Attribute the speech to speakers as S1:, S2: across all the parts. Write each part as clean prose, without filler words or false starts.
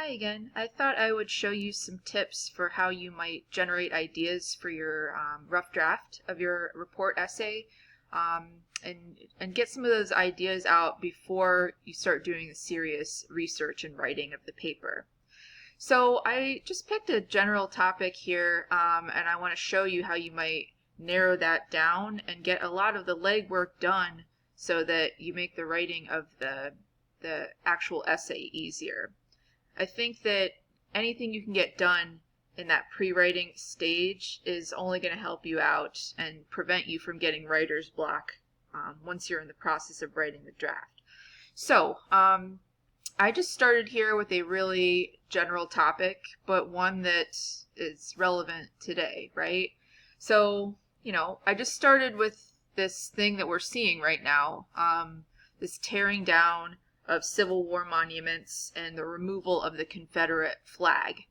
S1: Hi again. I thought I would show you some tips for how you might generate ideas for your rough draft of your report essay, and get some of those ideas out before you start doing the serious research and writing of the paper. So I just picked a general topic here, and I want to show you how you might narrow that down and get a lot of the legwork done so that you make the writing of the actual essay easier. I think that anything you can get done in that pre-writing stage is only going to help you out and prevent you from getting writer's block once you're in the process of writing the draft. So, I just started here with a really general topic, but one that is relevant today, right? So, I just started with this thing that we're seeing right now, this tearing down of Civil War monuments and the removal of the Confederate flag.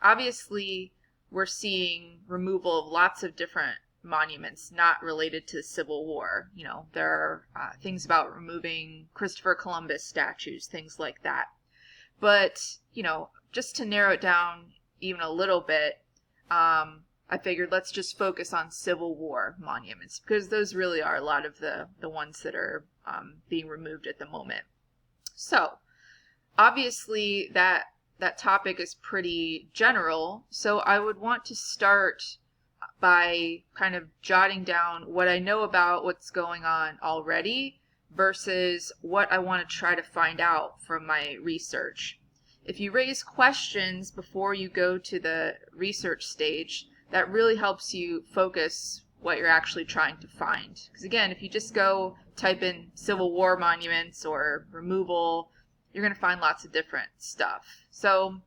S1: Obviously, we're seeing removal of lots of different monuments not related to the Civil War. There are things about removing Christopher Columbus statues, things like that. But, just to narrow it down even a little bit, I figured let's just focus on Civil War monuments because those really are a lot of the ones that are being removed at the moment. So, obviously that topic is pretty general, so I would want to start by kind of jotting down what I know about what's going on already versus what I want to try to find out from my research. If you raise questions before you go to the research stage, that really helps you focus what you're actually trying to find. Because again, if you just go type in Civil War monuments or removal, you're going to find lots of different stuff. So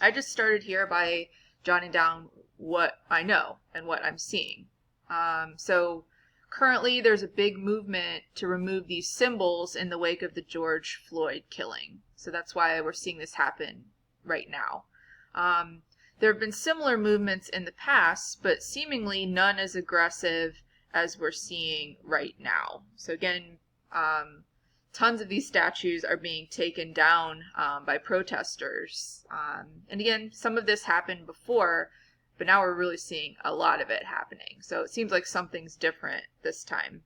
S1: I just started here by jotting down what I know and what I'm seeing. So currently there's a big movement to remove these symbols in the wake of the George Floyd killing. So that's why we're seeing this happen right now. There have been similar movements in the past, but seemingly none as aggressive as we're seeing right now. So again, tons of these statues are being taken down by protesters. And again, some of this happened before, but now we're really seeing a lot of it happening. So it seems like something's different this time.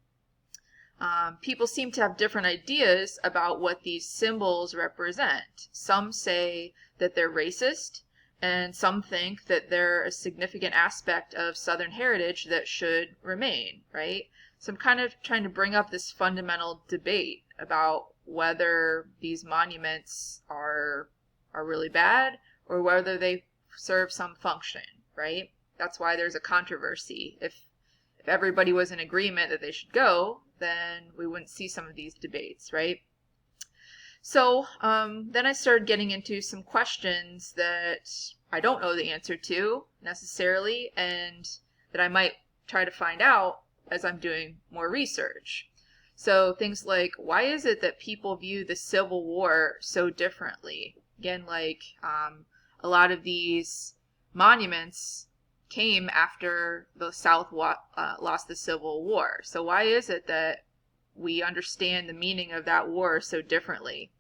S1: People seem to have different ideas about what these symbols represent. Some say that they're racist, and some think that they're a significant aspect of Southern heritage that should remain, right? So I'm kind of trying to bring up this fundamental debate about whether these monuments are really bad or whether they serve some function, right? That's why there's a controversy. If everybody was in agreement that they should go, then we wouldn't see some of these debates, right? So then I started getting into some questions that I don't know the answer to necessarily, and that I might try to find out as I'm doing more research. So things like, why is it that people view the Civil War so differently? Again, like a lot of these monuments came after the South lost the Civil War. So why is it that we understand the meaning of that war so differently?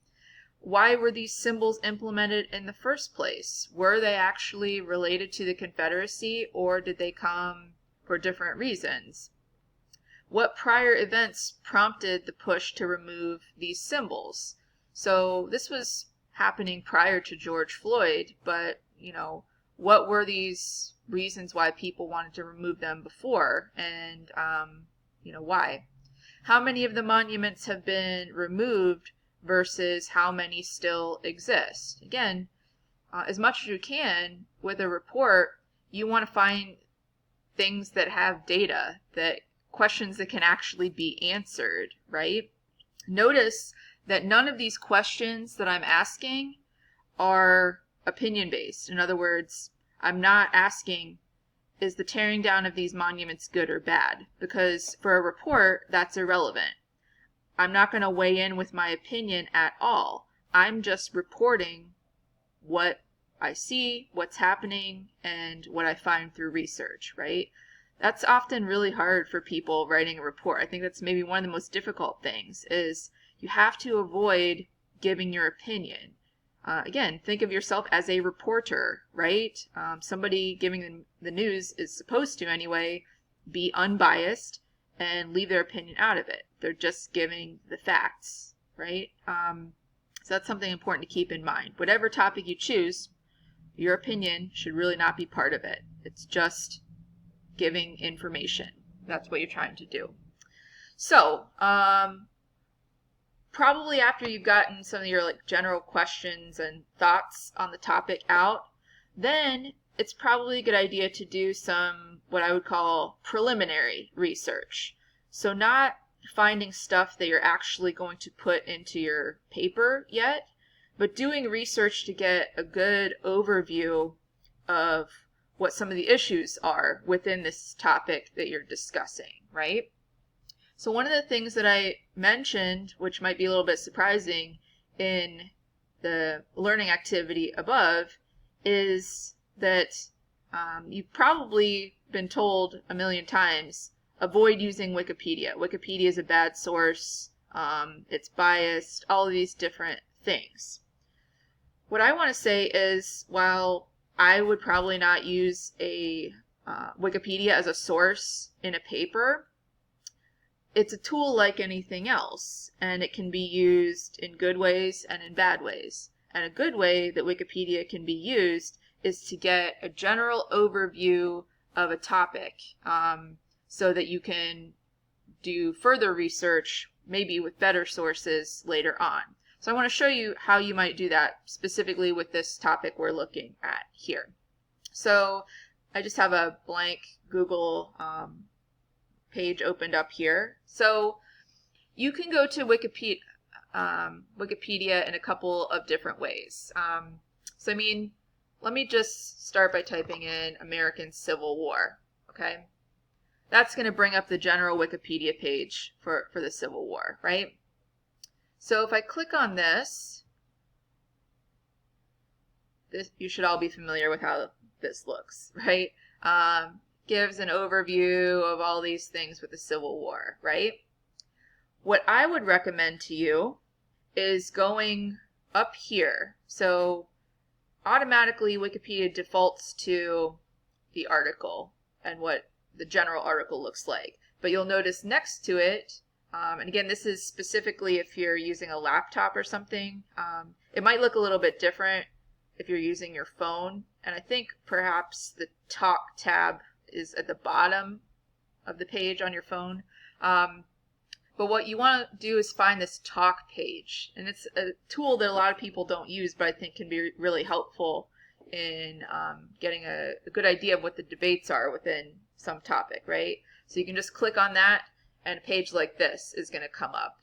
S1: Why were these symbols implemented in the first place? Were they actually related to the Confederacy, or did they come for different reasons? What prior events prompted the push to remove these symbols? So this was happening prior to George Floyd, but, what were these reasons why people wanted to remove them before, and, why? How many of the monuments have been removed versus how many still exist? Again, as much as you can with a report, you want to find things that have data, that questions that can actually be answered, right? Notice that none of these questions that I'm asking are opinion-based. In other words, I'm not asking, is the tearing down of these monuments good or bad? Because for a report, that's irrelevant. I'm not going to weigh in with my opinion at all. I'm just reporting what I see, what's happening, and what I find through research, right? That's often really hard for people writing a report. I think that's maybe one of the most difficult things is you have to avoid giving your opinion. again, think of yourself as a reporter, right? Somebody giving the news is supposed to, anyway, be unbiased and leave their opinion out of it. They're just giving the facts, right? So that's something important to keep in mind. Whatever topic you choose, your opinion should really not be part of it. It's just giving information. That's what you're trying to do. So, probably after you've gotten some of your general questions and thoughts on the topic out, then it's probably a good idea to do some what I would call preliminary research. So not finding stuff that you're actually going to put into your paper yet, but doing research to get a good overview of what some of the issues are within this topic that you're discussing, right? So one of the things that I mentioned, which might be a little bit surprising in the learning activity above, is that you've probably been told a million times, avoid using Wikipedia. Wikipedia is a bad source, it's biased, all of these different things. What I want to say is, while I would probably not use a Wikipedia as a source in a paper, it's a tool like anything else, and it can be used in good ways and in bad ways. And a good way that Wikipedia can be used is to get a general overview of a topic, so that you can do further research, maybe with better sources later on. So I want to show you how you might do that specifically with this topic we're looking at here. So I just have a blank Google page opened up here. So you can go to Wikipedia in a couple of different ways. So I mean, let me just start by typing in American Civil War, okay? That's going to bring up the general Wikipedia page for the Civil War, right? So if I click on this, you should all be familiar with how this looks, right? Gives an overview of all these things with the Civil War, right? What I would recommend to you is going up here. So automatically Wikipedia defaults to the article and what the general article looks like. But you'll notice next to it, and again, this is specifically if you're using a laptop or something, it might look a little bit different if you're using your phone. And I think perhaps the Talk tab is at the bottom of the page on your phone. But what you want to do is find this Talk page. And it's a tool that a lot of people don't use, but I think can be really helpful in getting a good idea of what the debates are within some topic, right? So you can just click on that, and a page like this is going to come up.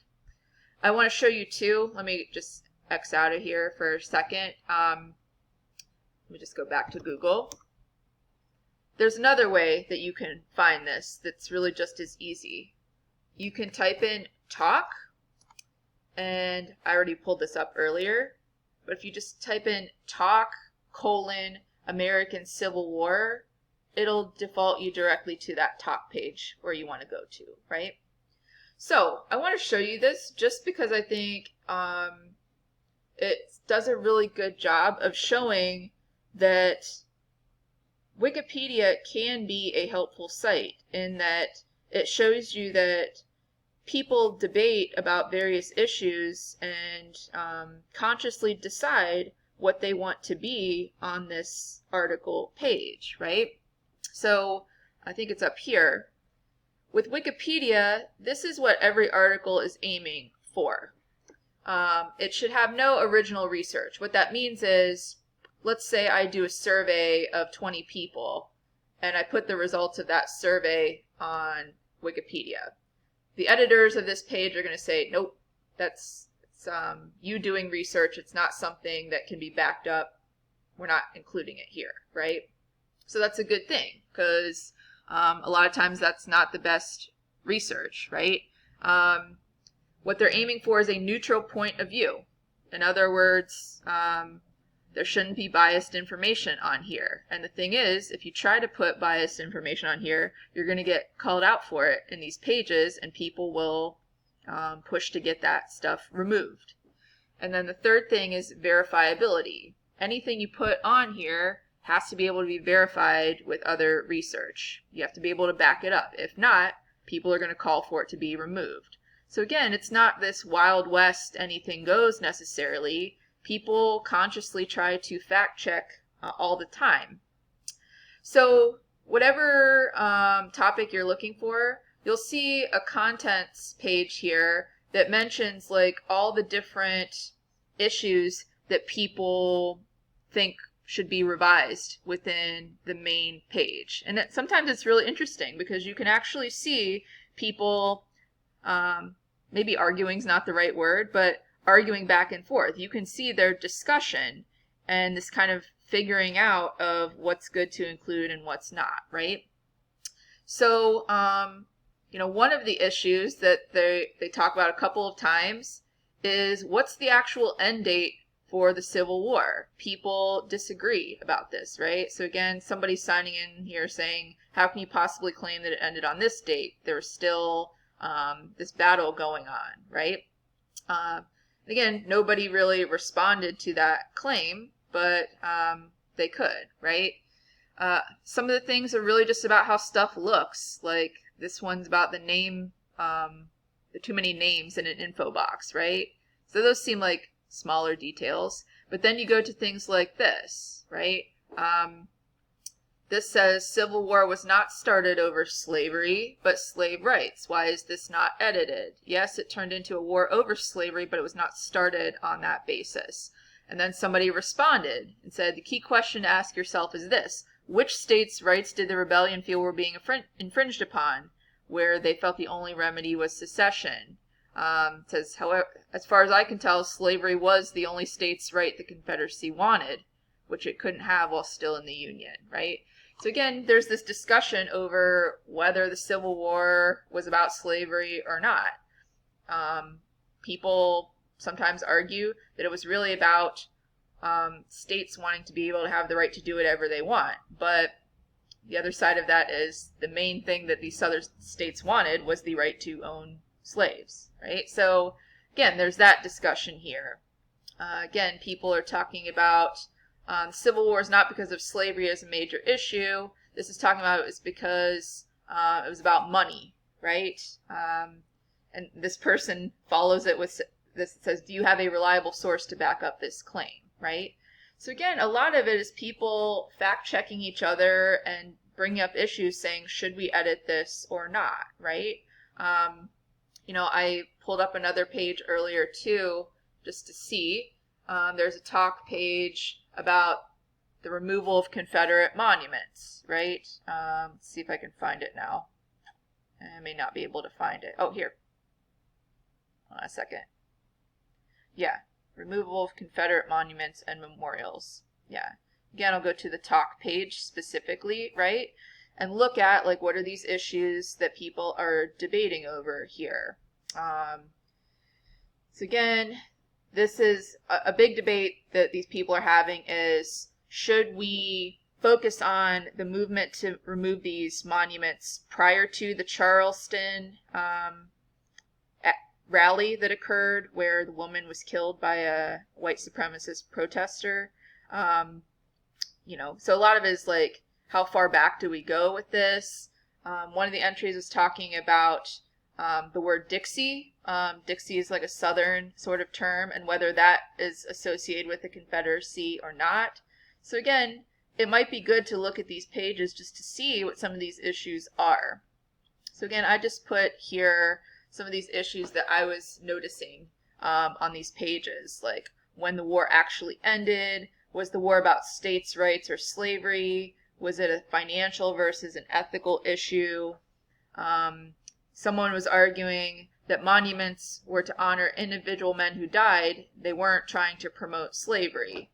S1: I want to show you too. Let me just X out of here for a second. Let me just go back to Google. There's another way that you can find this that's really just as easy. You can type in talk, and I already pulled this up earlier, but if you just type in talk : American Civil War, it'll default you directly to that talk page where you want to go to, right? So I want to show you this just because I think it does a really good job of showing that Wikipedia can be a helpful site in that it shows you that people debate about various issues and consciously decide what they want to be on this article page, right? So I think it's up here. With Wikipedia, this is what every article is aiming for. It should have no original research. What that means is, let's say I do a survey of 20 people, and I put the results of that survey on Wikipedia. The editors of this page are going to say, nope, that's you doing research. It's not something that can be backed up. We're not including it here, right? So that's a good thing, because a lot of times that's not the best research, right? What they're aiming for is a neutral point of view. In other words, there shouldn't be biased information on here. And the thing is, if you try to put biased information on here, you're going to get called out for it in these pages, and people will push to get that stuff removed. And then the third thing is verifiability. Anything you put on here has to be able to be verified with other research. You have to be able to back it up. If not, people are going to call for it to be removed. So again, it's not this Wild West, anything goes necessarily. People consciously try to fact check all the time. So whatever topic you're looking for, you'll see a contents page here that mentions like all the different issues that people think should be revised within the main page. And that sometimes it's really interesting because you can actually see people, maybe arguing's not the right word, but arguing back and forth. You can see their discussion and this kind of figuring out of what's good to include and what's not, right? So, one of the issues that they talk about a couple of times is what's the actual end date for the Civil War? People disagree about this, right? So again, somebody's signing in here saying, how can you possibly claim that it ended on this date? There was still this battle going on, right? Again, nobody really responded to that claim, but they could, right? Some of the things are really just about how stuff looks. Like this one's about the name, the too many names in an info box, right? So those seem like smaller details. But then you go to things like this, right? This says Civil War was not started over slavery, but slave rights. Why is this not edited? Yes, it turned into a war over slavery, but it was not started on that basis. And then somebody responded and said, the key question to ask yourself is this: which states' rights did the rebellion feel were being infringed upon, where they felt the only remedy was secession? It says, however, as far as I can tell, slavery was the only state's right the Confederacy wanted, which it couldn't have while still in the Union, right? So again, there's this discussion over whether the Civil War was about slavery or not. People sometimes argue that it was really about states wanting to be able to have the right to do whatever they want. But the other side of that is the main thing that these southern states wanted was the right to own slaves, right? So again, there's that discussion here. Again, people are talking about Civil War is not because of slavery as a major issue. This is talking about it was because it was about money, right? And this person follows it with this. It says, do you have a reliable source to back up this claim, right? So again, a lot of it is people fact-checking each other and bringing up issues saying, should we edit this or not, right? I pulled up another page earlier too, just to see. There's a talk page about the removal of Confederate monuments, right? Let's see if I can find it now. I may not be able to find it. Oh, here. Hold on a second. Yeah, removal of Confederate monuments and memorials. Yeah. Again, I'll go to the talk page specifically, right? And look at, like, what are these issues that people are debating over here. So again, this is a big debate that these people are having is, should we focus on the movement to remove these monuments prior to the Charleston rally that occurred where the woman was killed by a white supremacist protester? So a lot of it is like, how far back do we go with this? One of the entries was talking about the word Dixie. Dixie is like a Southern sort of term, and whether that is associated with the Confederacy or not. So again, it might be good to look at these pages just to see what some of these issues are. So again, I just put here some of these issues that I was noticing on these pages, like when the war actually ended. Was the war about states' rights or slavery? Was it a financial versus an ethical issue? Someone was arguing that monuments were to honor individual men who died. They weren't trying to promote slavery.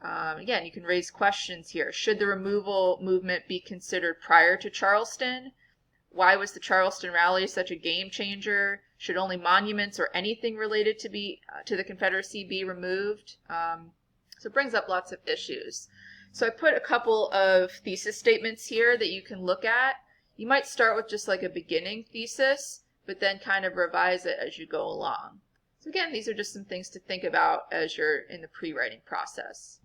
S1: Again, you can raise questions here. Should the removal movement be considered prior to Charleston? Why was the Charleston rally such a game changer? Should only monuments or anything related to the Confederacy be removed? So it brings up lots of issues. So I put a couple of thesis statements here that you can look at. You might start with just like a beginning thesis, but then kind of revise it as you go along. So again, these are just some things to think about as you're in the pre-writing process.